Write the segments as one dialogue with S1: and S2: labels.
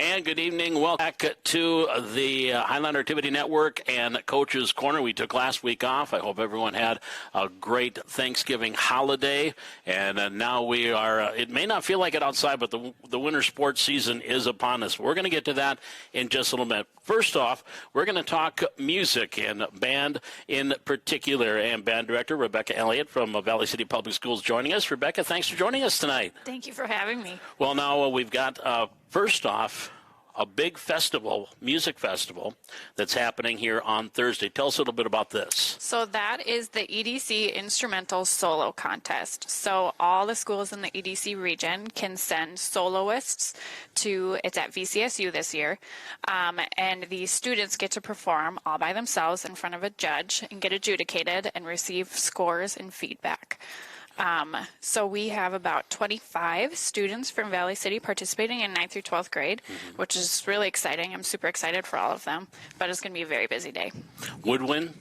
S1: And good evening. Welcome back to the Highlander Activity Network and Coach's Corner. We took last week off. I hope everyone had a great Thanksgiving holiday. And now we are, it may not feel like it outside, but the winter sports season is upon us. We're going to get to that in just a little bit. First off, we're going to talk music and band in particular. And band director Rebecca Elliott from Valley City Public Schools joining us. Rebecca, thanks for joining us tonight.
S2: Thank you for having me.
S1: Well, now we've got, first off, a big festival, music festival, that's happening here on Thursday. Tell us a little bit about this.
S2: So that is the EDC Instrumental Solo Contest. So all the schools in the EDC region can send soloists to, it's at VCSU this year, and the students get to perform all by themselves in front of a judge and get adjudicated and receive scores and feedback. So we have about 25 students from Valley City participating in 9th through 12th grade, which is really exciting. I'm super excited for all of them, but it's going to be a very busy day.
S1: Woodwind,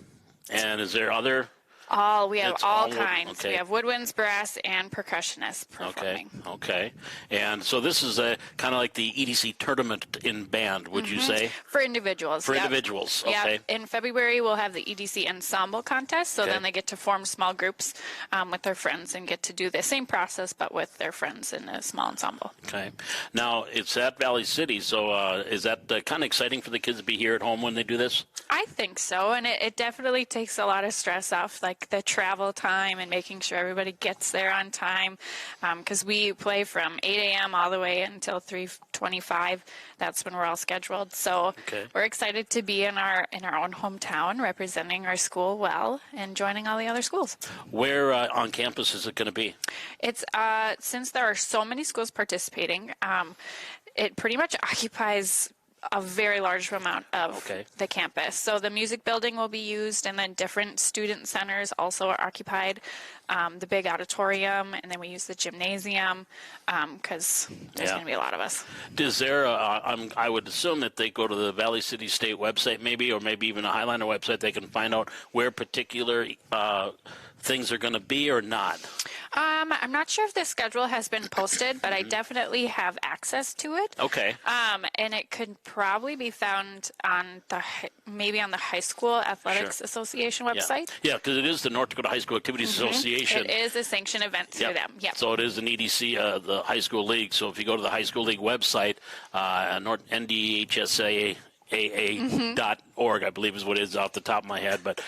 S1: and is there other?
S2: We have all kinds.
S1: Okay.
S2: We have woodwinds, brass, and percussionists performing.
S1: Okay. And so this is kind of like the EDC tournament in band, would you say?
S2: For individuals.
S1: For individuals, okay.
S2: Yeah. In February, we'll have the EDC Ensemble Contest, so then they get to form small groups with their friends and get to do the same process, but with their friends in a small ensemble.
S1: Okay. Now, it's at Valley City, so is that kind of exciting for the kids to be here at home when they do this?
S2: I think so, and it definitely takes a lot of stress off, like the travel time and making sure everybody gets there on time, because we play from 8 a.m. all the way until 3:25. That's when we're all scheduled. So we're excited to be in our own hometown, representing our school well and joining all the other schools.
S1: Where on campus is it going to be?
S2: It's since there are so many schools participating, it pretty much occupies a very large amount of the campus. So the music building will be used, and then different student centers also are occupied. The big auditorium, and then we use the gymnasium because there's going to be a lot of us.
S1: Is there, I would assume that they go to the Valley City State website maybe, or maybe even a Highlander website, they can find out where particular things are going to be or not?
S2: I'm not sure if the schedule has been posted, but I definitely have access to it.
S1: Okay.
S2: And it could probably be found on maybe on the High School Athletics Association website.
S1: Yeah, because it is the North Dakota High School Activities Association.
S2: It is a sanctioned event through them. Yeah.
S1: So it is an EDC, the High School League. So if you go to the High School League website, NDHSAA.org, I believe is what it is off the top of my head. But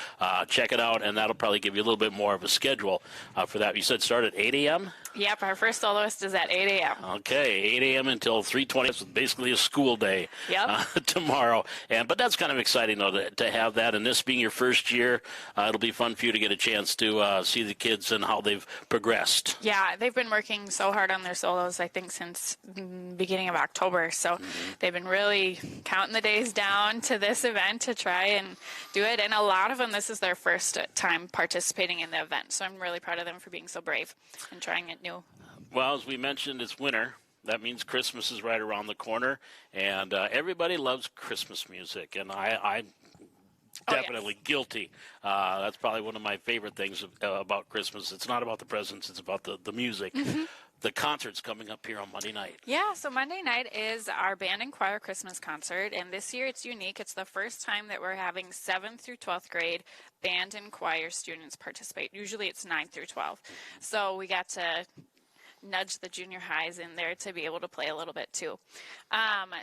S1: check it out, and that'll probably give you a little bit more of a schedule for that. You said start at 8 a.m.?
S2: Yep, our first soloist is at 8 a.m.
S1: Okay, 8 a.m. until 3:20. It's basically a school day tomorrow. But that's kind of exciting, though, to have that. And this being your first year, it'll be fun for you to get a chance to see the kids and how they've progressed.
S2: Yeah, they've been working so hard on their solos, I think, since the beginning of October. So they've been really counting the days down to this event to try and do it. And a lot of them, this is their first time participating in the event. So I'm really proud of them for being so brave and trying it new.
S1: Well, as we mentioned, it's winter. That means Christmas is right around the corner, and everybody loves Christmas music, and I'm definitely guilty. That's probably one of my favorite things about Christmas. It's not about the presents, it's about the music. The concert's coming up here on Monday night. Yeah,
S2: so Monday night is our band and choir Christmas concert, and this year it's unique. It's the first time that we're having 7th through 12th grade band and choir students participate. Usually it's 9th through 12th. So we got to nudge the junior highs in there to be able to play a little bit too.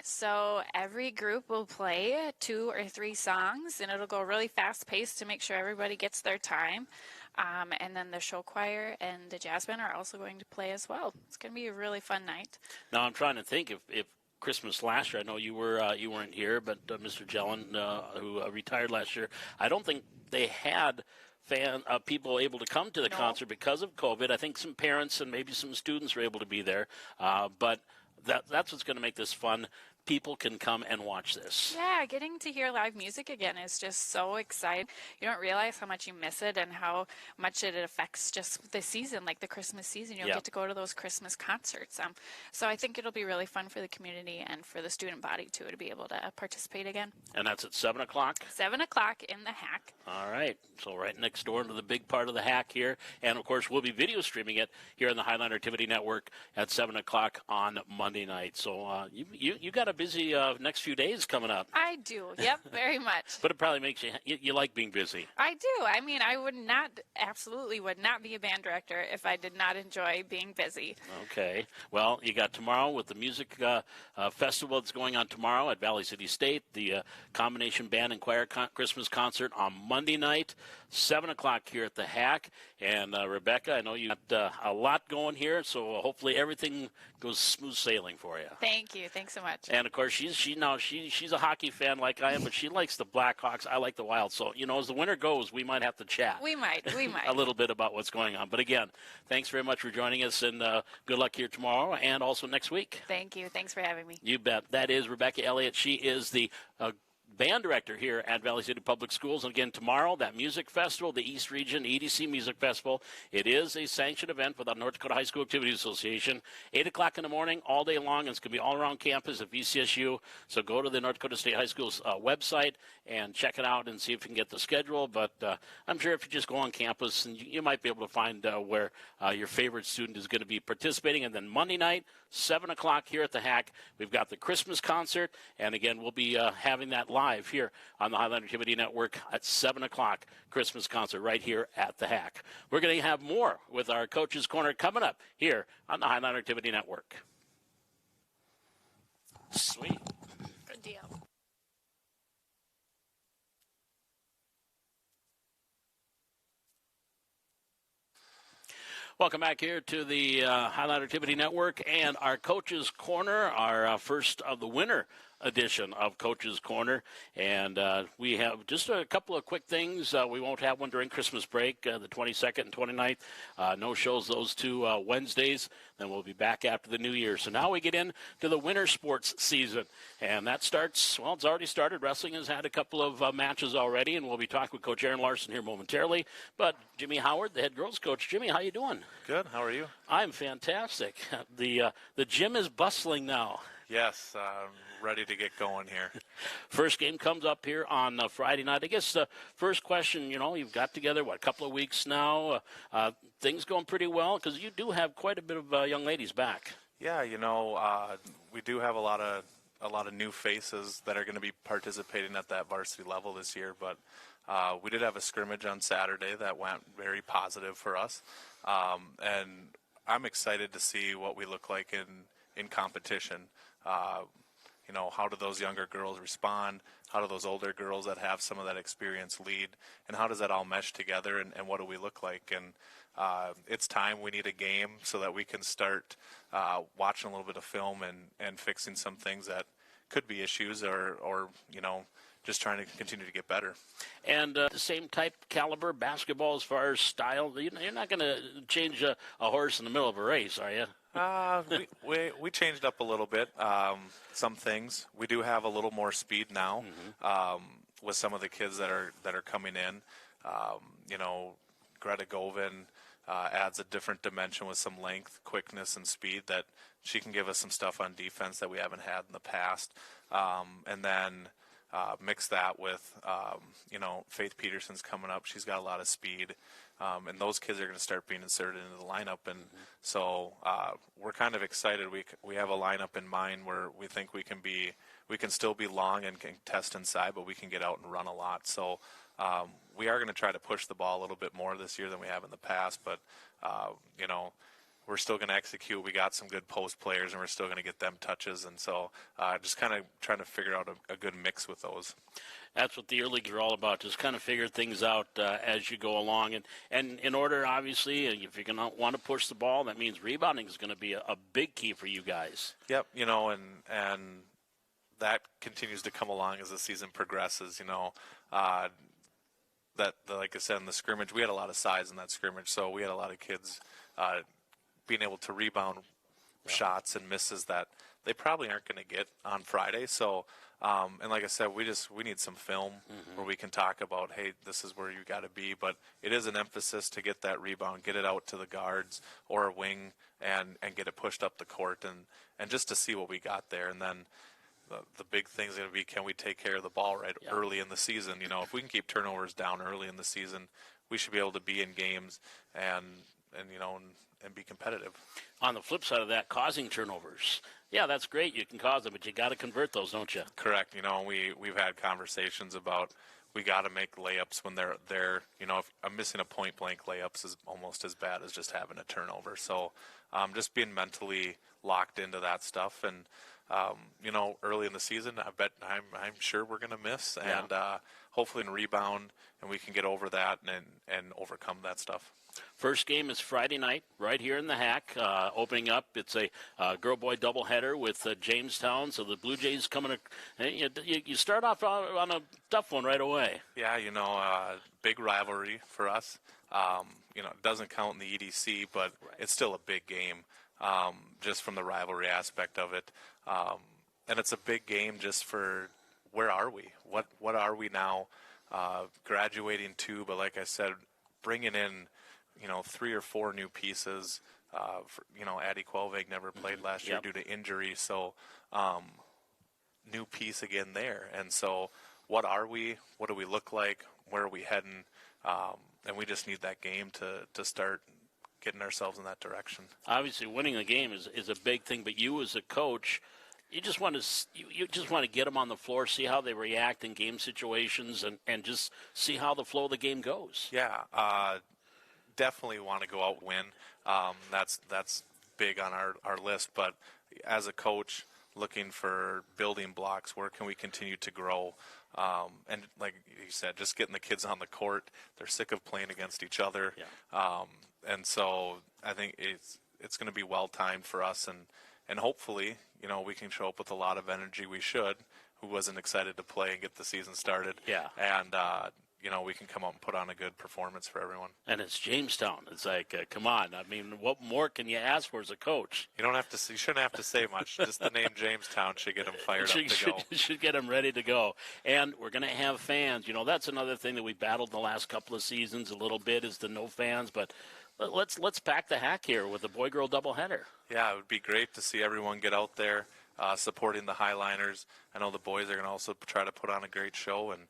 S2: So every group will play 2 or 3 songs, and it'll go really fast paced to make sure everybody gets their time. And then the show choir and the jazz band are also going to play as well. It's going to be a really fun night.
S1: Now I'm trying to think if Christmas last year, I know you weren't here, but Mr. Jellin, who retired last year, I don't think they had people able to come to the concert because of COVID. I think some parents and maybe some students were able to be there, but that's what's going to make this fun. People can come and watch this.
S2: Yeah, getting to hear live music again is just so exciting. You don't realize how much you miss it and how much it affects just the season, like the Christmas season. You'll get to go to those Christmas concerts. So I think it'll be really fun for the community and for the student body, too, to be able to participate again.
S1: And that's at 7 o'clock?
S2: 7 o'clock in the Hack.
S1: All right. So right next door to the big part of the Hack here. And, of course, we'll be video streaming it here on the Highlander Activity Network at 7 o'clock on Monday night. So you got to a busy next few days coming up.
S2: I do. Yep, very much.
S1: But it probably makes you like being busy.
S2: I do. I mean, I absolutely would not be a band director if I did not enjoy being busy.
S1: Okay. Well, you got tomorrow with the music festival that's going on tomorrow at Valley City State, the combination band and choir Christmas concert on Monday night, 7 o'clock here at the Hack. And Rebecca, I know you got a lot going here, so hopefully everything goes smooth sailing for you.
S2: Thank you. Thanks so much.
S1: And of course, she's a hockey fan like I am, but she likes the Blackhawks. I like the Wild. So as the winter goes, we might have to chat.
S2: We might.
S1: A little bit about what's going on. But again, thanks very much for joining us, and good luck here tomorrow and also next week.
S2: Thank you. Thanks for having me.
S1: You bet. That is Rebecca Elliott. She is the band director here at Valley City Public Schools. And again, tomorrow, that music festival, the East Region EDC Music Festival, it is a sanctioned event for the North Dakota High School Activities Association. 8 o'clock in the morning, all day long. And it's going to be all around campus at VCSU. So go to the North Dakota State High School's website and check it out and see if you can get the schedule. But I'm sure if you just go on campus, and you might be able to find where your favorite student is going to be participating. And then Monday night, 7 o'clock here at the Hack, we've got the Christmas concert. And again, we'll be having that live here on the Highland Activity Network at 7 o'clock, Christmas concert right here at the Hack. We're going to have more with our Coach's Corner coming up here on the Highland Activity Network. Sweet.
S2: Good deal.
S1: Welcome back here to the Highland Activity Network and our Coach's Corner, our first of the winter edition of Coach's Corner. And we have just a couple of quick things. We won't have one during Christmas break, the 22nd and 29th. No shows those two Wednesdays. Then we'll be back after the new year. So now we get into the winter sports season. And that starts, well, it's already started. Wrestling has had a couple of matches already, and we'll be talking with Coach Aaron Larson here momentarily. But Jimmy Howard, the head girls coach. Jimmy, how you doing?
S3: Good. How are you?
S1: I'm fantastic. The gym is bustling now.
S3: Yes, ready to get going here.
S1: First game comes up here on Friday night. I guess the first question, you've got together, a couple of weeks now. Things going pretty well because you do have quite a bit of young ladies back.
S3: Yeah, we do have a lot of new faces that are going to be participating at that varsity level this year. But we did have a scrimmage on Saturday that went very positive for us, and I'm excited to see what we look like in competition. How do those younger girls respond? How do those older girls that have some of that experience lead? And how does that all mesh together? And what do we look like? And it's time. We need a game so that we can start watching a little bit of film and fixing some things that could be issues or just trying to continue to get better.
S1: And the same type caliber basketball as far as style. You're not going to change a horse in the middle of a race, are you?
S3: We changed up a little bit. Some things we do have a little more speed now with some of the kids that are coming in. Greta Govin adds a different dimension with some length, quickness, and speed that she can give us some stuff on defense that we haven't had in the past. And then mix that with Faith Peterson's coming up. She's got a lot of speed. And those kids are going to start being inserted into the lineup, and so we're kind of excited. We have a lineup in mind where we think we can still be long and can test inside, but we can get out and run a lot. So we are going to try to push the ball a little bit more this year than we have in the past, but we're still going to execute. We got some good post players, and we're still going to get them touches, and so just kind of trying to figure out a good mix with those.
S1: That's what the early leagues are all about, just kind of figure things out as you go along. And in order, obviously, if you're going to want to push the ball, that means rebounding is going to be a big key for you guys.
S3: Yep, and that continues to come along as the season progresses, that, like I said, in the scrimmage, we had a lot of size in that scrimmage, so we had a lot of kids being able to rebound shots and misses that they probably aren't going to get on Friday. So, and like I said, we need some film where we can talk about, hey, this is where you got to be. But it is an emphasis to get that rebound, get it out to the guards or a wing, and get it pushed up the court, and just to see what we got there. And then the big thing is going to be, can we take care of the ball early in the season? If we can keep turnovers down early in the season, we should be able to be in games and be competitive.
S1: On the flip side of that, causing turnovers. Yeah, that's great. You can cause them, but you got to convert those, don't you?
S3: Correct. We've had conversations about we got to make layups when they're there. If I'm missing a point blank layups is almost as bad as just having a turnover. So just being mentally locked into that stuff. And, early in the season, I'm sure we're going to miss.
S1: Yeah.
S3: And hopefully in rebound, and we can get over that and overcome that stuff.
S1: First game is Friday night, right here in the Hack. Opening up, it's a girl-boy doubleheader with Jamestown. So the Blue Jays coming. You start off on a tough one right away.
S3: Yeah, big rivalry for us. It doesn't count in the EDC, but it's still a big game, just from the rivalry aspect of it. And it's a big game just for where are we? What are we now? Graduating to, but like I said, bringing in 3 or 4 new pieces. Addie Quellvig never played last year due to injury, so new piece again there. And so what are we? What do we look like? Where are we heading? And we just need that game to start getting ourselves in that direction.
S1: Obviously, winning the game is a big thing, but you as a coach, you just want to get them on the floor, see how they react in game situations, and just see how the flow of the game goes.
S3: Yeah, definitely want to go out and win. That's big on our list. But as a coach, looking for building blocks, where can we continue to grow? And like you said, just getting the kids on the court. They're sick of playing against each other.
S1: Yeah.
S3: And so I think it's going to be well timed for us, and hopefully we can show up with a lot of energy. We should. Who wasn't excited to play and get the season started?
S1: Yeah.
S3: And we can come out and put on a good performance for everyone.
S1: And it's Jamestown. It's like, come on. I mean, what more can you ask for as a coach?
S3: You shouldn't have to say much. Just the name Jamestown should get them fired up to go.
S1: Should get them ready to go. And we're going to have fans. That's another thing that we battled the last couple of seasons a little bit is the no fans. But let's pack the Hack here with a boy-girl doubleheader.
S3: Yeah, it would be great to see everyone get out there supporting the Highliners. I know the boys are going to also try to put on a great show and,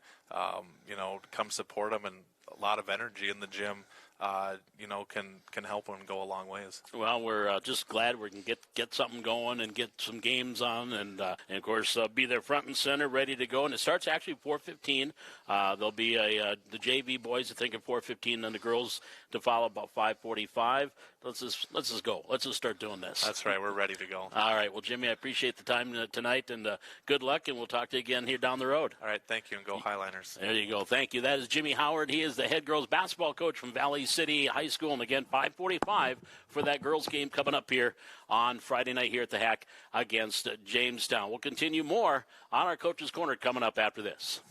S3: come support them, and a lot of energy in the gym, can help them go a long ways.
S1: Well, we're just glad we can get something going and get some games on, and of course be there front and center, ready to go. And it starts actually 4:15. There'll be the JV boys, I think, at 4:15, and the girls to follow about 5:45. Let's just go. Let's just start doing this.
S3: That's right. We're ready to go.
S1: All right. Well, Jimmy, I appreciate the time tonight, and good luck, and we'll talk to you again here down the road.
S3: All right. Thank you, and go Highliners.
S1: There you go. Thank you. That is Jimmy Howard. He is the head girls basketball coach from Valley City High School. And again, 5:45 for that girls game coming up here on Friday night here at the Hack against Jamestown. We'll continue more on our Coach's Corner coming up after this.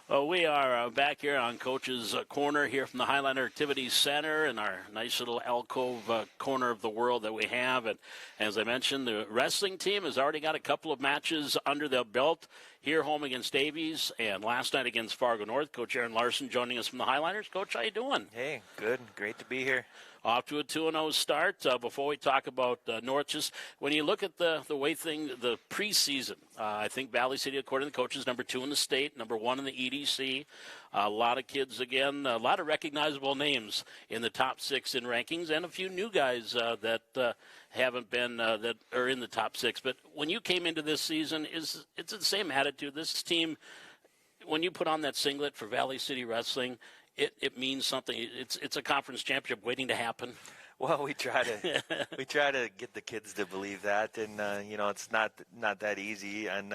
S1: Well, we are back here on Coach's Corner here from the Highliner Activities Center in our nice little alcove corner of the world that we have. And as I mentioned, the wrestling team has already got a couple of matches under their belt here home against Davies and last night against Fargo North. Coach Aaron Larson joining us from the Highliners. Coach, how you doing?
S4: Hey, good. Great to be here.
S1: Off to a 2-0 start. Before we talk about North, just when you look at the way the preseason, I think Valley City, according to the coaches, number 2 in the state, number 1 in the EDC. A lot of kids, again, a lot of recognizable names in the top 6 in rankings, and a few new guys that haven't been that are in the top 6. But when you came into this season, it's the same attitude. This team, when you put on that singlet for Valley City Wrestling, it means something. It's a conference championship waiting to happen.
S4: Well, we try to get the kids to believe that, and it's not that easy. And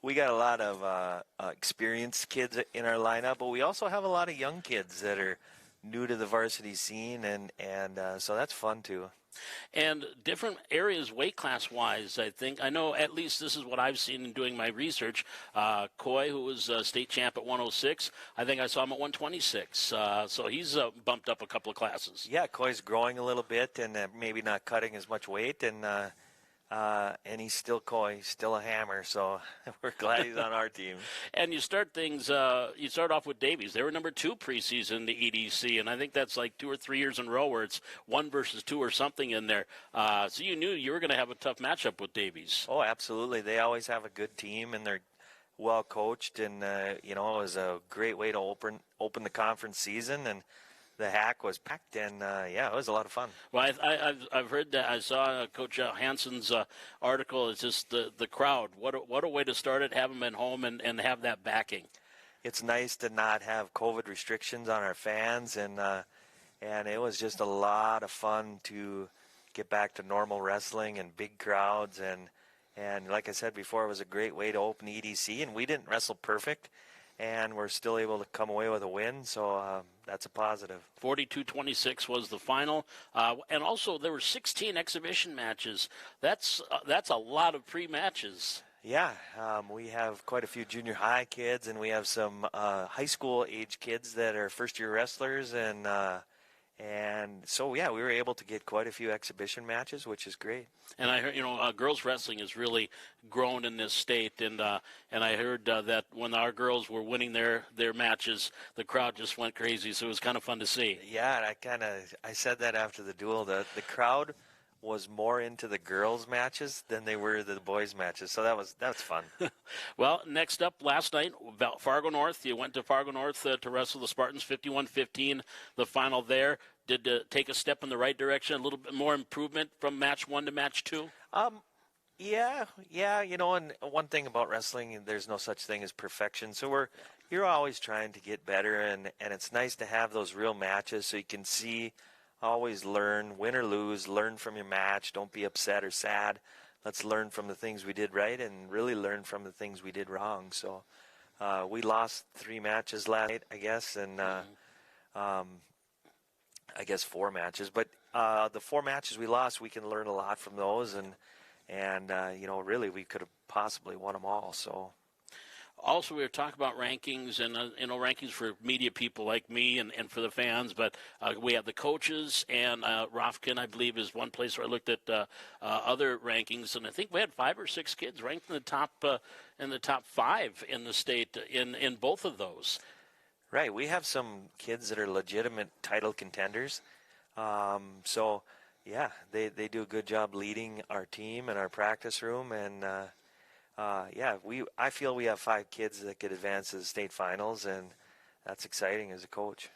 S4: we got a lot of experienced kids in our lineup, but we also have a lot of young kids that are new to the varsity scene, and so that's fun too.
S1: And different areas weight class wise, I think. I know at least this is what I've seen in doing my research. Coy, who was state champ at 106, I think I saw him at 126. So he's bumped up a couple of classes.
S4: Yeah, Coy's growing a little bit and maybe not cutting as much weight, and he's still Coy, he's still a hammer, so we're glad he's on our team.
S1: And you start off with Davies. They were number 2 preseason in the EDC, and I think that's like 2 or 3 years in a row where it's 1 versus 2 or something in there. So you knew you were going to have a tough matchup with Davies.
S4: Oh, absolutely. They always have a good team, and they're well coached, and it was a great way to open the conference season, and the hack was packed, and it was a lot of fun.
S1: Well, I've heard that. I saw Coach Hansen's article. It's just the crowd. What a way to start it, have them at home and have that backing.
S4: It's nice to not have COVID restrictions on our fans, and it was just a lot of fun to get back to normal wrestling and big crowds, and like I said before, it was a great way to open EDC, and we didn't wrestle perfect, and we're still able to come away with a win, so that's a positive.
S1: 42-26 was the final, and also there were 16 exhibition matches. That's a lot of pre-matches.
S4: Yeah, we have quite a few junior high kids, and we have some high school age kids that are first-year wrestlers, and so we were able to get quite a few exhibition matches, which is great.
S1: And I heard, girls wrestling has really grown in this state, and I heard that when our girls were winning their matches, the crowd just went crazy. So it was kind of fun to see.
S4: Yeah, and I said that after the duel. The crowd was more into the girls' matches than they were the boys' matches, so that was fun.
S1: Well, next up, last night, about Fargo North. You went to Fargo North to wrestle the Spartans, 51-15, the final there. Did take a step in the right direction, a little bit more improvement from match 1 to match 2?
S4: Yeah, and one thing about wrestling, there's no such thing as perfection, so you're always trying to get better, and it's nice to have those real matches so you can see. Always learn, win or lose, learn from your match. Don't be upset or sad. Let's learn from the things we did right and really learn from the things we did wrong. So we lost 3 matches last night, I guess, and I guess 4 matches. But the 4 matches we lost, we can learn a lot from those, and really we could have possibly won them all. So.
S1: Also, we were talking about rankings and, rankings for media people like me and for the fans. But we have the coaches, and Rofkin, I believe, is one place where I looked at other rankings. And I think we had 5 or 6 kids ranked in the top 5 in the state in both of those.
S4: Right. We have some kids that are legitimate title contenders. So, yeah, they do a good job leading our team and our practice room, and I feel we have 5 kids that could advance to the state finals, and that's exciting as a coach.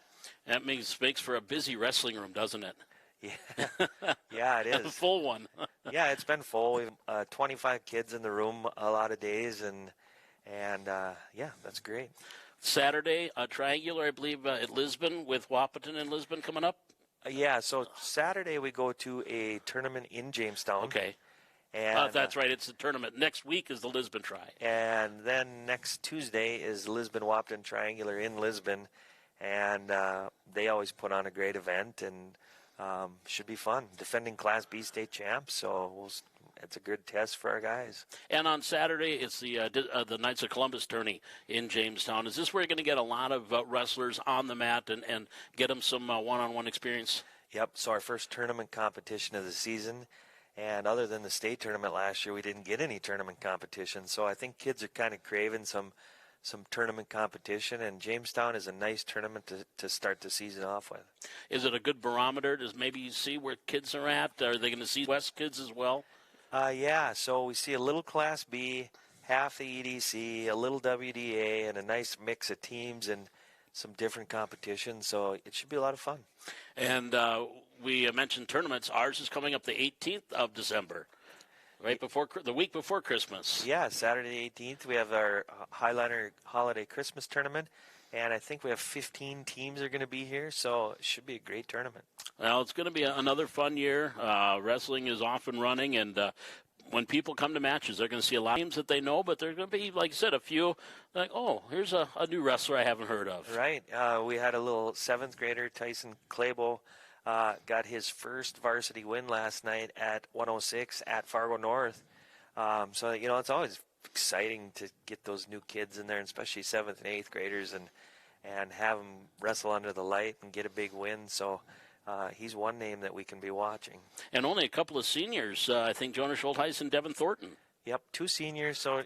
S1: That makes for a busy wrestling room, doesn't it?
S4: Yeah, it is.
S1: A full one.
S4: Yeah, it's been full. We have 25 kids in the room a lot of days, and that's great.
S1: Saturday, triangular, I believe, at Lisbon with Wahpeton and Lisbon coming up.
S4: So Saturday we go to a tournament in Jamestown.
S1: Okay.
S4: And,
S1: that's right. It's the tournament. Next week is the Lisbon Tri.
S4: And then next Tuesday is Lisbon-Wahpeton Triangular in Lisbon. And they always put on a great event, and should be fun. Defending Class B state champs, so it's a good test for our guys.
S1: And on Saturday, it's the Knights of Columbus tourney in Jamestown. Is this where you're going to get a lot of wrestlers on the mat and get them some one-on-one experience?
S4: Yep. So our first tournament competition of the season. And other than the state tournament last year, we didn't get any tournament competition. So I think kids are kind of craving some tournament competition, and Jamestown is a nice tournament to start the season off with.
S1: Is it a good barometer to maybe see where kids are at? Are they going to see West kids as well?
S4: So we see a little Class B, half the EDC, a little WDA, and a nice mix of teams and some different competitions. So it should be a lot of fun.
S1: And we mentioned tournaments. Ours is coming up the 18th of December, right before the week before Christmas.
S4: Yeah, Saturday the 18th, we have our Highliner Holiday Christmas Tournament, and I think we have 15 teams are going to be here, so it should be a great tournament.
S1: Well, it's going to be another fun year. Wrestling is off and running, and when people come to matches, they're going to see a lot of teams that they know, but there's going to be, like you said, a few like, oh, here's a new wrestler I haven't heard of.
S4: Right. We had a little 7th grader, Tyson Clabo, got his first varsity win last night at 106 at Fargo North. So, it's always exciting to get those new kids in there, especially 7th and 8th graders, and have them wrestle under the light and get a big win. So he's one name that we can be watching.
S1: And only a couple of seniors, I think Jonah Schultheis and Devin Thornton.
S4: Yep, 2 seniors, so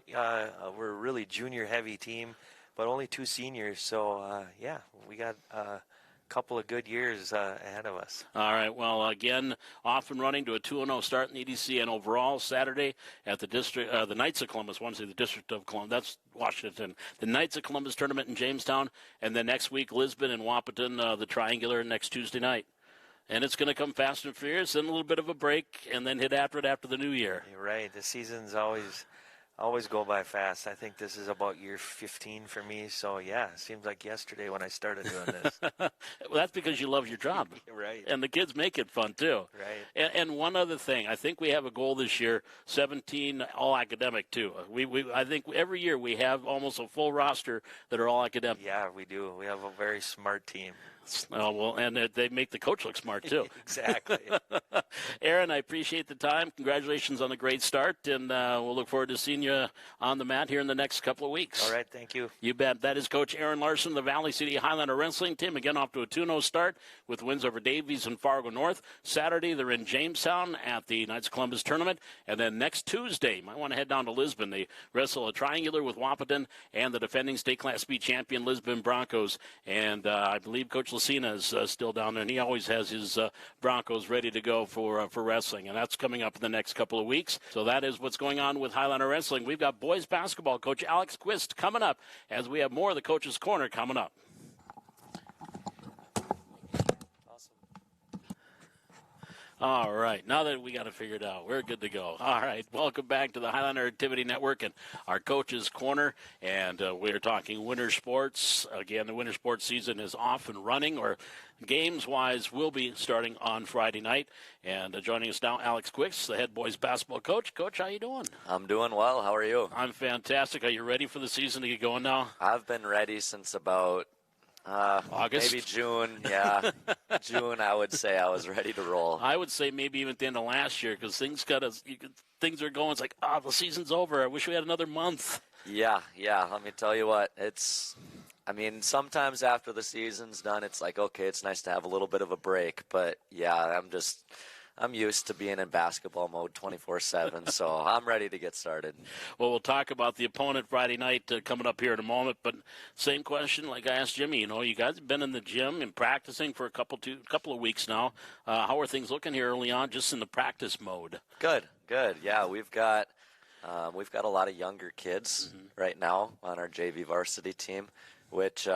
S4: we're a really junior-heavy team, but only 2 seniors. So, we got couple of good years ahead of us.
S1: All right. Well, again, off and running to a 2-0 start in the EDC and overall Saturday at the Knights of Columbus. One, the District of Columbus. That's Washington. The Knights of Columbus tournament in Jamestown, and then next week Lisbon and Wahpeton, the triangular next Tuesday night. And it's going to come fast and furious, then a little bit of a break, and then hit after the new year.
S4: You're right. The seasons always go by fast. I think this is about year 15 for me. So, yeah, it seems like yesterday when I started doing this.
S1: Well, that's because you love your job.
S4: Right.
S1: And the kids make it fun, too.
S4: Right.
S1: And one other thing, I think we have a goal this year, 17 all academic, too. I think every year we have almost a full roster that are all academic.
S4: Yeah, we do. We have a very smart team.
S1: Oh, well, and they make the coach look smart, too.
S4: Exactly.
S1: Aaron, I appreciate the time. Congratulations on the great start, and we'll look forward to seeing you on the mat here in the next couple of weeks.
S4: All right, thank you.
S1: You bet. That is Coach Aaron Larson, the Valley City Highlander wrestling team. Again, off to a 2-0 start with wins over Davies and Fargo North. Saturday, they're in Jamestown at the Knights of Columbus tournament. And then next Tuesday, you might want to head down to Lisbon. They wrestle a triangular with Wahpeton and the defending state Class B champion Lisbon Broncos. And I believe Coach Lucina is still down there, and he always has his Broncos ready to go for wrestling. And that's coming up in the next couple of weeks. So that is what's going on with Highlander wrestling. We've got boys basketball coach Alex Quist coming up as we have more of the Coach's Corner coming up. All right, now that we got it figured out, we're good to go. All right, welcome back to the Highlander Activity Network and our Coach's Corner, and we're talking winter sports. Again, the winter sports season is off and running, or games-wise will be starting on Friday night. And joining us now, Alex Quicks, the head boys basketball coach. Coach, how you doing?
S5: I'm doing well. How are you?
S1: I'm fantastic. Are you ready for the season to get going now?
S5: I've been ready since about
S1: August?
S5: maybe June. Yeah, June. I would say I was ready to roll.
S1: I would say maybe even at the end of last year, because things are going. It's like, the season's over. I wish we had another month.
S5: Yeah. Let me tell you what. Sometimes after the season's done, it's like, okay, it's nice to have a little bit of a break. But yeah, I'm used to being in basketball mode 24/7, so I'm ready to get started.
S1: Well, we'll talk about the opponent Friday night coming up here in a moment, but same question like I asked Jimmy. You guys have been in the gym and practicing for a couple of weeks now. How are things looking here early on, just in the practice mode?
S5: Good. Yeah, we've got a lot of younger kids right now on our JV varsity team, which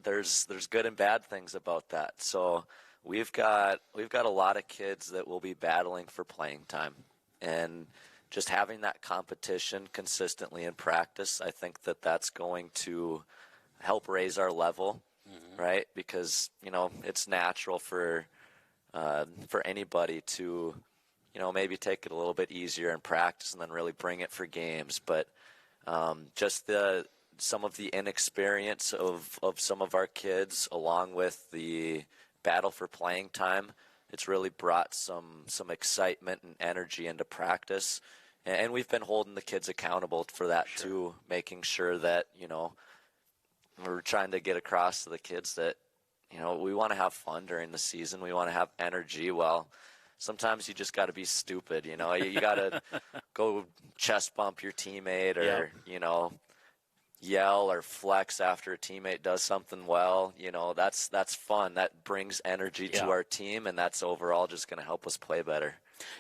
S5: there's good and bad things about that. So We've got a lot of kids that will be battling for playing time, and just having that competition consistently in practice, I think that's going to help raise our level, right? Because it's natural for anybody to maybe take it a little bit easier in practice and then really bring it for games, but just some of the inexperience of some of our kids, along with the battle for playing time, it's really brought some excitement and energy into practice, and we've been holding the kids accountable for that too, making sure that we're trying to get across to the kids that we want to have fun during the season, we want to have energy. Well, sometimes you just got to be stupid, you got to go chest bump your teammate, or yell or flex after a teammate does something well. That's fun. That brings energy to our team, and that's overall just going to help us play better.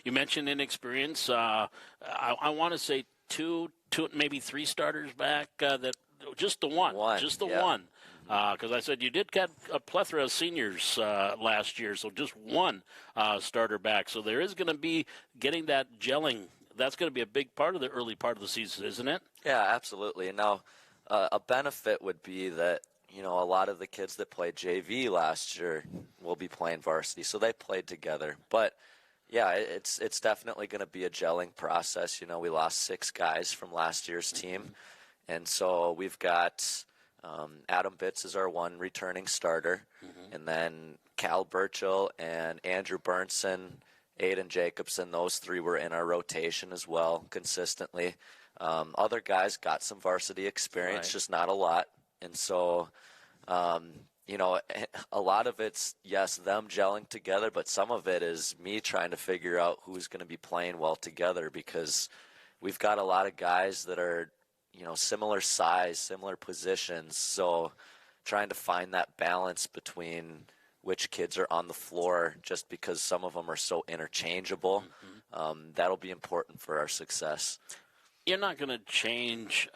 S1: You mentioned inexperience. I want to say two, maybe three starters back. Just the one. One. Because I said you did get a plethora of seniors last year, so just one starter back. So there is going to be getting that gelling. That's going to be a big part of the early part of the season, isn't it?
S5: Yeah, absolutely. Now, a benefit would be that, a lot of the kids that played JV last year will be playing varsity, so they played together. But, yeah, it's definitely going to be a gelling process. We lost 6 guys from last year's team, and so we've got Adam Bitz is our one returning starter, and then Cal Burchell and Andrew Burnson, Aiden Jacobson, those 3 were in our rotation as well consistently. Other guys got some varsity experience, just not a lot. And so, a lot of it's, yes, them gelling together, but some of it is me trying to figure out who's going to be playing well together, because we've got a lot of guys that are, similar size, similar positions. So trying to find that balance between which kids are on the floor, just because some of them are so interchangeable. That'll be important for our success.
S1: You're not going to change,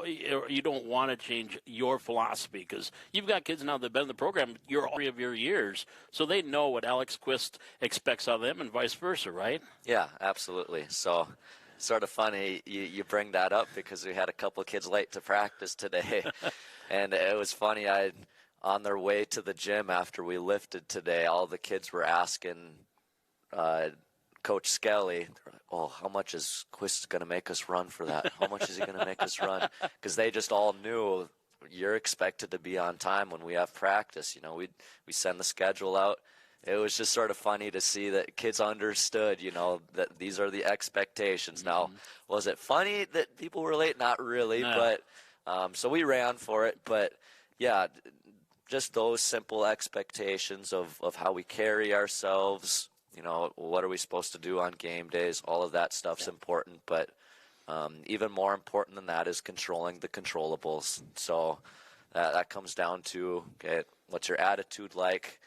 S1: you don't want to change your philosophy, because you've got kids now that have been in the program all 3 of your years, so they know what Alex Quist expects of them and vice versa, right?
S5: Yeah, absolutely. So sort of funny you bring that up, because we had a couple of kids late to practice today. And it was funny, on their way to the gym after we lifted today, all the kids were asking Coach Skelly, "Oh, how much is Quist going to make us run for that? How much is he going to make us run?" Because they just all knew you're expected to be on time when we have practice. We send the schedule out. It was just sort of funny to see that kids understood, that these are the expectations. Now, was it funny that people were late? Not really,
S1: No.
S5: but so we ran for it. But yeah, just those simple expectations of how we carry ourselves. What are we supposed to do on game days? All of that stuff's important, but even more important than that is controlling the controllables. So that comes down to, okay, what's your attitude like?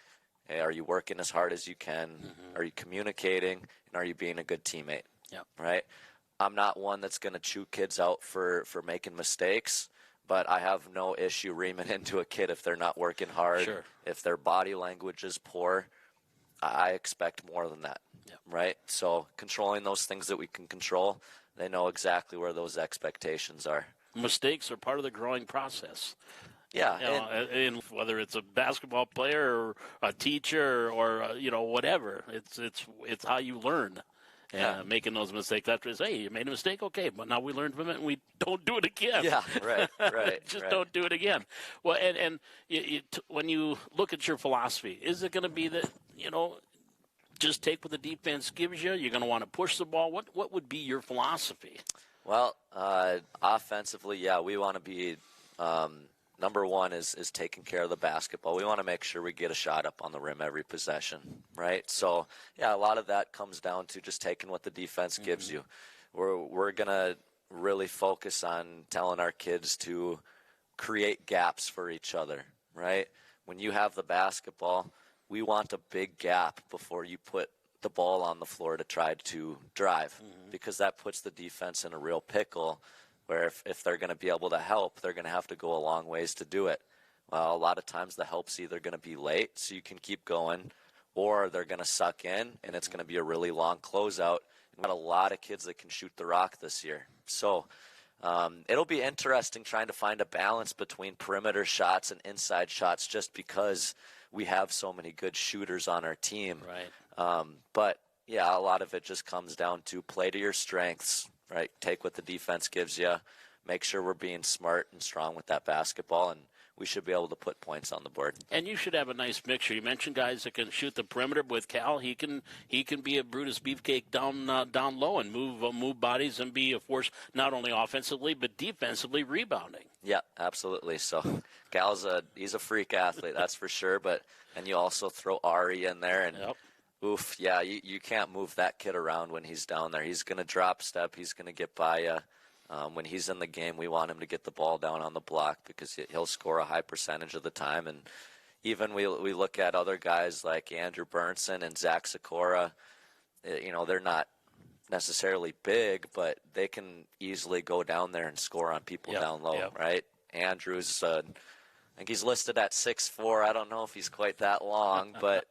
S5: Hey, are you working as hard as you can? Are you communicating? And are you being a good teammate?
S1: Yeah.
S5: Right? I'm not one that's going to chew kids out for making mistakes, but I have no issue reaming into a kid if they're not working hard,
S1: Sure.
S5: if their body language is poor. I expect more than that, right? So controlling those things that we can control, they know exactly where those expectations are.
S1: Mistakes are part of the growing process.
S5: Yeah.
S1: And whether it's a basketball player or a teacher or whatever, it's how you learn. Making those mistakes after hey, you made a mistake, okay, but now we learned from it and we don't do it again.
S5: Yeah, right.
S1: Just
S5: right.
S1: don't do it again. Well, and when you look at your philosophy, is it going to be that just take what the defense gives you? You're going to want to push the ball. What would be your philosophy?
S5: Well, offensively, we want to be number one is taking care of the basketball. We want to make sure we get a shot up on the rim every possession, right? So, a lot of that comes down to just taking what the defense gives you. We're going to really focus on telling our kids to create gaps for each other, right? When you have the basketball, we want a big gap before you put the ball on the floor to try to drive, because that puts the defense in a real pickle, where if they're going to be able to help, they're going to have to go a long ways to do it. Well, a lot of times the help's either going to be late, so you can keep going, or they're going to suck in, and it's going to be a really long closeout. We've got a lot of kids that can shoot the rock this year. So it'll be interesting trying to find a balance between perimeter shots and inside shots, just because we have so many good shooters on our team.
S1: Right.
S5: But, a lot of it just comes down to play to your strengths. Right, take what the defense gives you, make sure we're being smart and strong with that basketball, and we should be able to put points on the board.
S1: And you should have a nice mixture. You mentioned guys that can shoot the perimeter. With Cal, he can be a Brutus Beefcake down low and move bodies and be a force not only offensively but defensively rebounding.
S5: Yeah, absolutely. So Cal's he's a freak athlete, that's for sure. And you also throw Ari in there, and oof, you can't move that kid around when he's down there. He's going to drop step. He's going to get by you. When he's in the game, we want him to get the ball down on the block, because he'll score a high percentage of the time. And even we look at other guys like Andrew Burnson and Zach Sikora. They're not necessarily big, but they can easily go down there and score on people down low, right? Andrew's, I think he's listed at 6'4". I don't know if he's quite that long, but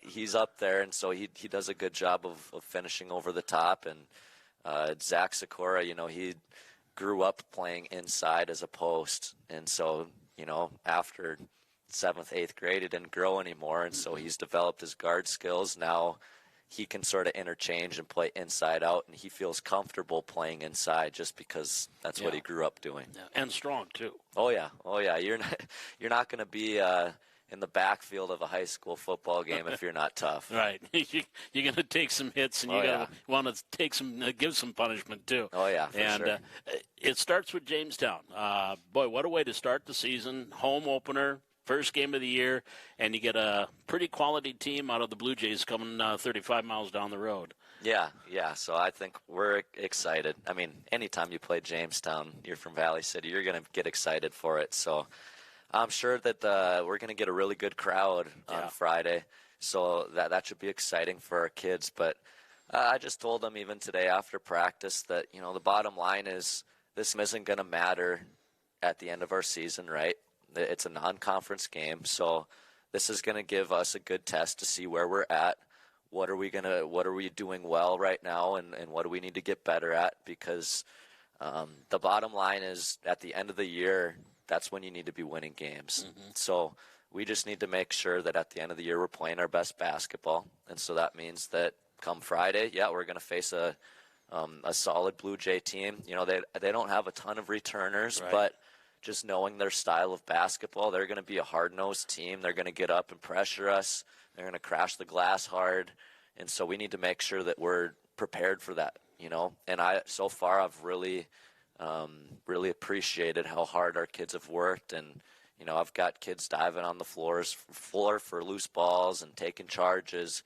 S5: he's up there, and so he does a good job of finishing over the top. And Zach Sikora, he grew up playing inside as a post, and so after 7th, 8th grade, he didn't grow anymore, and so he's developed his guard skills. Now he can sort of interchange and play inside out, and he feels comfortable playing inside just because that's what he grew up doing.
S1: And strong too.
S5: Oh yeah. You're not going to be in the backfield of a high school football game if you're not tough.
S1: Right. You're going to take some hits, and want to take give some punishment too.
S5: Oh yeah, for sure.
S1: It starts with Jamestown. Boy, what a way to start the season! Home opener, first game of the year, and you get a pretty quality team out of the Blue Jays coming 35 miles down the road.
S5: Yeah. So I think we're excited. I mean, anytime you play Jamestown, you're from Valley City, you're going to get excited for it. So I'm sure that we're going to get a really good crowd on Friday, so that should be exciting for our kids. But I just told them even today after practice that, the bottom line is this isn't going to matter at the end of our season, right? It's a non-conference game, so this is going to give us a good test to see where we're at. What are we doing well right now, and what do we need to get better at? Because the bottom line is at the end of the year, that's when you need to be winning games. So we just need to make sure that at the end of the year we're playing our best basketball. And so that means that come Friday, we're going to face a solid Blue Jay team. They don't have a ton of returners, but just knowing their style of basketball, they're going to be a hard-nosed team. They're going to get up and pressure us. They're going to crash the glass hard. And so we need to make sure that we're prepared for that, And so far I've really appreciated how hard our kids have worked. And, I've got kids diving on the floor for loose balls and taking charges,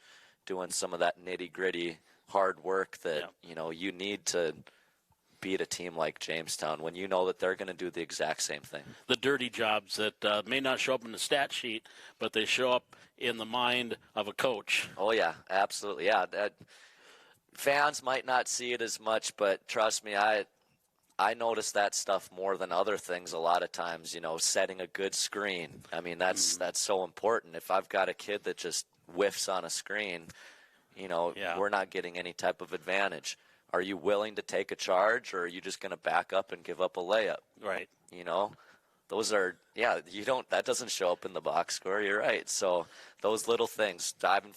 S5: doing some of that nitty-gritty hard work that, you need to beat a team like Jamestown when you know that they're going to do the exact same thing.
S1: The dirty jobs that may not show up in the stat sheet, but they show up in the mind of a coach.
S5: Oh, yeah, absolutely. Yeah, fans might not see it as much, but trust me, I notice that stuff more than other things a lot of times, setting a good screen. I mean, that's so important. If I've got a kid that just whiffs on a screen, we're not getting any type of advantage. Are you willing to take a charge, or are you just going to back up and give up a layup?
S1: Right.
S5: Those are, that doesn't show up in the box score. You're right. So those little things, diving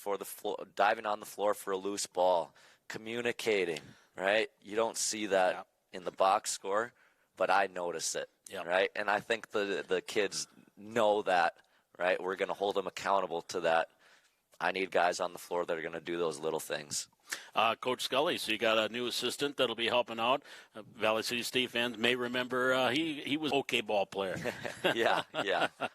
S5: on the floor for a loose ball, communicating, right? You don't see that in the box score, but I notice it, right? And I think the kids know that, right? We're going to hold them accountable to that. I need guys on the floor that are going to do those little things.
S1: Coach Scully, so you got a new assistant that'll be helping out. Valley City State fans may remember he was an okay ball player.
S5: yeah,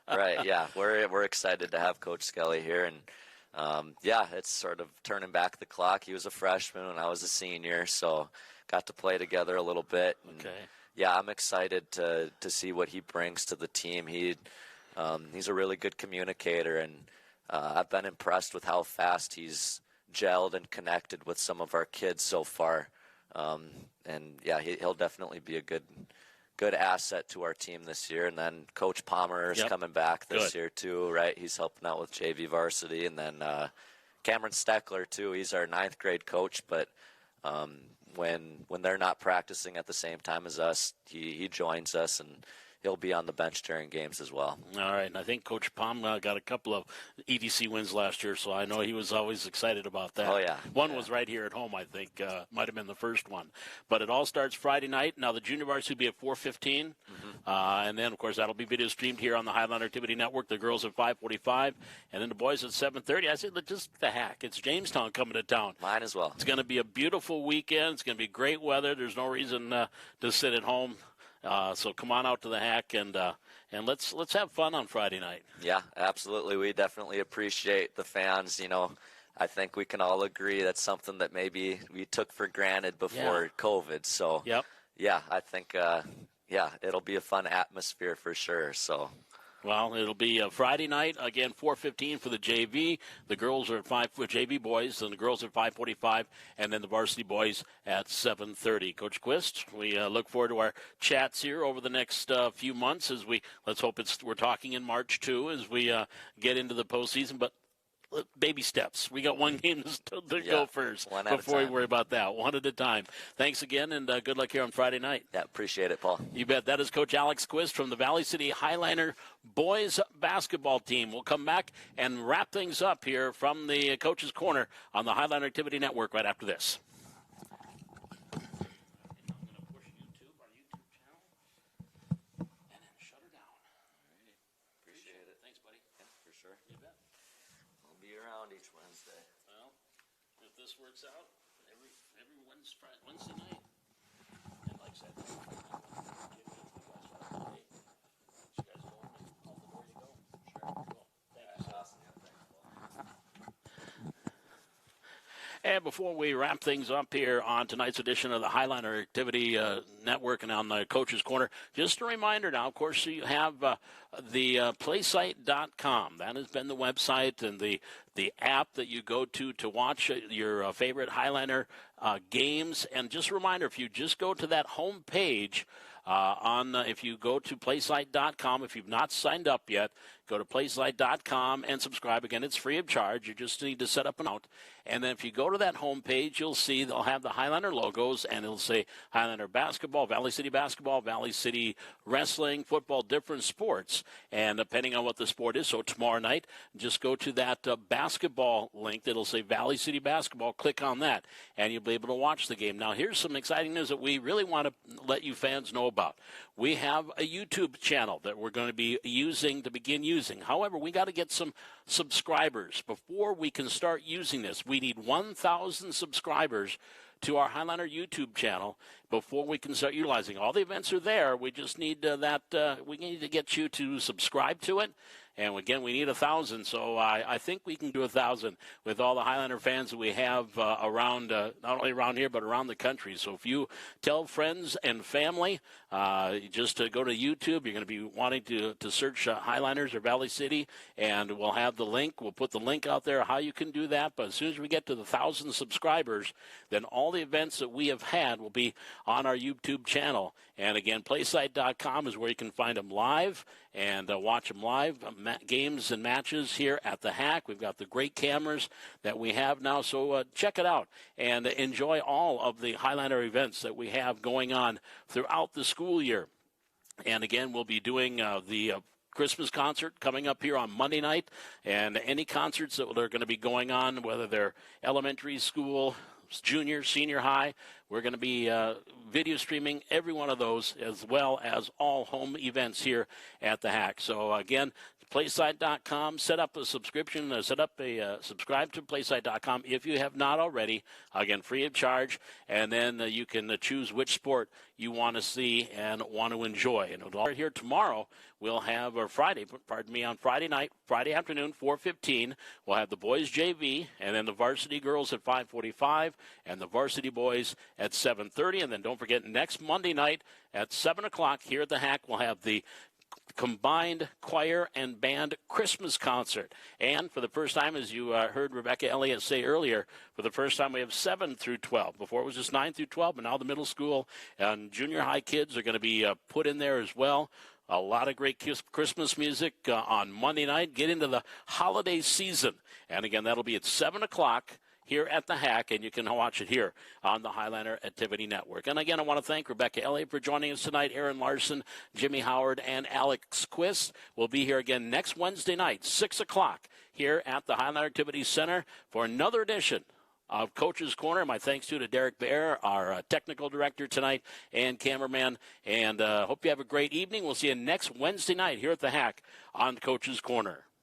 S5: right, yeah. We're excited to have Coach Scully here, and it's sort of turning back the clock. He was a freshman when I was a senior, so got to play together a little bit. And, I'm excited to see what he brings to the team. He's a really good communicator, and I've been impressed with how fast he's gelled and connected with some of our kids so far. He'll definitely be a good asset to our team this year. And then Coach Palmer is coming back this year too, right? He's helping out with JV varsity. And then Cameron Steckler too. He's our 9th grade coach, but when they're not practicing at the same time as us, he joins us, and he'll be on the bench during games as well.
S1: All right, and I think Coach Palm got a couple of EDC wins last year, so I know he was always excited about that.
S5: Oh, yeah.
S1: One was right here at home, I think. Might have been the first one. But it all starts Friday night. Now, the junior varsity will be at 4:15, and then, of course, that'll be video streamed here on the Highlander Activity Network. The girls at 5:45, and then the boys at 7:30. I said, just the heck. It's Jamestown coming to town.
S5: Mine as well.
S1: It's going to be a beautiful weekend. It's going to be great weather. There's no reason to sit at home. So come on out to the Hack and let's have fun on Friday night.
S5: Yeah, absolutely. We definitely appreciate the fans. I think we can all agree that's something that maybe we took for granted before COVID. So I think it'll be a fun atmosphere for sure. So.
S1: Well, it'll be a Friday night, again, 4:15 for the JV. The girls are at 5 for JV boys, and the girls at 5:45, and then the varsity boys at 7:30. Coach Quist, we look forward to our chats here over the next few months as let's hope we're talking in March, too, as we get into the postseason. But baby steps. We got one game to go first before we worry about that. One at a time. Thanks again, and good luck here on Friday night.
S5: Yeah, appreciate it, Paul.
S1: You bet. That is Coach Alex Quist from the Valley City Highlander boys basketball team. We'll come back and wrap things up here from the Coach's Corner on the Highlander Activity Network right after this.
S5: Each Wednesday.
S1: Well, if this works out, every Wednesday night. And like I said, you guys go home and out the door you go. Sure. Cool. Thank you. Awesome. Yeah, thanks, Paul. And before we wrap things up here on tonight's edition of the Highliner Activity Network and on the Coach's Corner, just a reminder now, of course, you have the playsite.com. That has been the website and the app that you go to watch your favorite Highliner games. And just a reminder, if you just go to that home page, if you go to playsite.com, if you've not signed up yet, go to playsite.com and subscribe. Again, it's free of charge. You just need to set up an account. And then if you go to that home page, you'll see they'll have the Highliner logos, and it'll say Highliner basketball, Valley City basketball, Valley City wrestling, football, different sports. And depending on what the sport is, so tomorrow night, just go to that basketball link. It'll say Valley City basketball. Click on that, and you'll be able to watch the game. Now, here's some exciting news that we really want to let you fans know about. We have a YouTube channel that we're going to be begin using. However, we got to get some subscribers before we can start using this. We need 1,000 subscribers to our Highliner YouTube channel before we can start utilizing. All the events are there. We just need we need to get you to subscribe to it. And again, we need 1,000, so I think we can do 1,000 with all the Highliner fans that we have around, not only around here, but around the country. So if you tell friends and family, just to go to YouTube, you're going to be wanting to search Highliners or Valley City, and we'll have the link. We'll put the link out there how you can do that. But as soon as we get to the 1,000 subscribers, then all the events that we have had will be on our YouTube channel. And again, playsite.com is where you can find them live and watch them live, games and matches here at the Hack. We've got the great cameras that we have now, so check it out and enjoy all of the Highliner events that we have going on throughout the school year. And again, we'll be doing the Christmas concert coming up here on Monday night, and any concerts that are going to be going on, whether they're elementary school, junior, senior high, we're going to be video streaming every one of those, as well as all home events here at the Hack. So again, playsite.com, set up a subscription, subscribe to playsite.com if you have not already. Again, free of charge, and then you can choose which sport you want to see and want to enjoy. And it'll here tomorrow, we'll have, on Friday night, Friday afternoon, 4:15, we'll have the boys JV, and then the varsity girls at 5:45, and the varsity boys at 7:30. And then don't forget, next Monday night at 7 o'clock here at the Hack, we'll have the combined choir and band Christmas concert. And for the first time, as you heard Rebecca Elliott say earlier, for the first time we have 7 through 12. Before it was just 9 through 12, but now the middle school and junior high kids are going to be put in there as well. A lot of great Christmas music on Monday night. Get into the holiday season. And again, that'll be at 7 o'clock here at the Hack, and you can watch it here on the Highliner Activity Network. And again, I want to thank Rebecca Elliott for joining us tonight, Aaron Larson, Jimmy Howard, and Alex Quist. We'll be here again next Wednesday night, 6 o'clock, here at the Highliner Activity Center for another edition of Coach's Corner. My thanks to Derek Baer, our technical director tonight, and cameraman. And hope you have a great evening. We'll see you next Wednesday night here at the Hack on Coach's Corner.